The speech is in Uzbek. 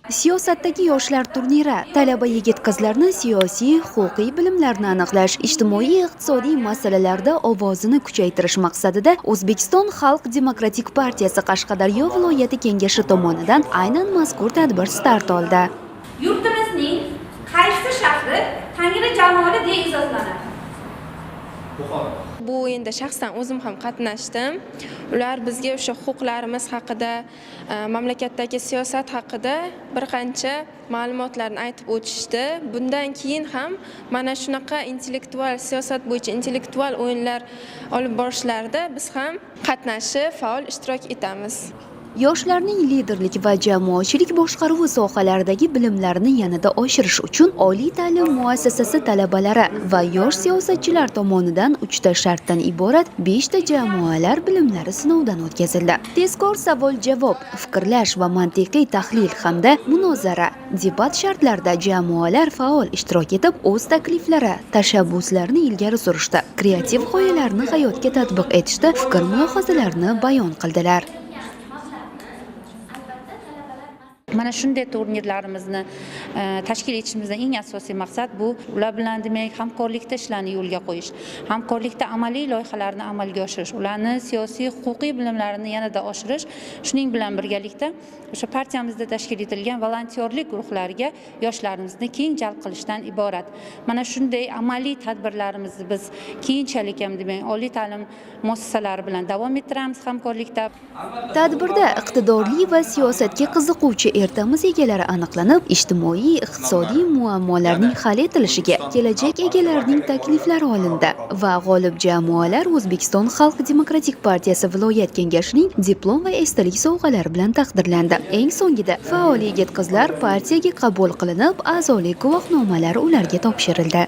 Siyosatdagi yoshlar turniri talaba yigit-qizlarni siyosiy, huquqiy bilimlarni aniqlash, ijtimoiy-iqtisodiy masalalarda ovozini kuchaytirish maqsadida O'zbekiston Xalq Demokratik partiyasi Qashqadaryo viloyati kengashi tomonidan aynan mazkur tadbir start oldi. Yurtimizning qaysi shahri Tangri jamoli deya izohlanadi? Bu o'yinda shaxsan o'zim ham qatnashdim. Ular bizga o'sha huquqlarimiz haqida, mamlakatdagi siyosat haqida bir qancha ma'lumotlarni aytib o'tishdi. Bundan keyin ham mana shunaqa intellektual siyosat bo'yicha intellektual o'yinlar olib borishlarida biz ham qatnashib, faol ishtirok etamiz. Yoshlarning liderlik va jamoatchilik boshqaruvi sohalaridagi bilimlarini yanada oshirish uchun oliy ta'lim muassasasi talabalari va yosh siyosatchilar tomonidan 3 ta shartdan iborat 5 ta jamoalar bilimlari sinovdan o'tkazildi. Tezkor savol-javob, fikrlash va mantiqiy tahlil hamda munozara, debat shartlarida jamoalar faol ishtirok etib, o'z takliflari, tashabbuslarini ilgari surishdi, kreativ g'oyalarni hayotga tatbiq etishda fikr-mulohazalarini bayon qildilar. Mana shunday turnirlarimizni tashkil etishimizdan eng asosiy maqsad bu ular bilan demak hamkorlikda ishlarni yo'lga qo'yish, hamkorlikda amaliy loyihalarni amalga oshirish, ularni siyosiy, huquqiy bilimlarini yanada oshirish, shuning bilan birgalikda o'sha partiyamizda tashkil etilgan volontyorlik guruhlariga yoshlarimizni keng jalb qilishdan iborat. Mana shunday amaliy tadbirlarimizni biz keyinchalik ham demak oliy ta'lim muassasalari bilan davom ettiramiz hamkorlikda. Tadbirda iqtidorli va siyosatga qiziquvchi ertamiz egalari aniqlanib, ijtimoiy, iqtisodiy muammolarning hal etilishiga kelajak egalarining takliflari olindi va g'olib jamoalar O'zbekiston Xalq Demokratik partiyasi viloyat kengashining diplom va esdalik sovg'alari bilan taqdirlandi. Eng so'ngida faol yigit-qizlar partiyaga qabul qilinib, a'zolik guvohnomalari ularga topshirildi.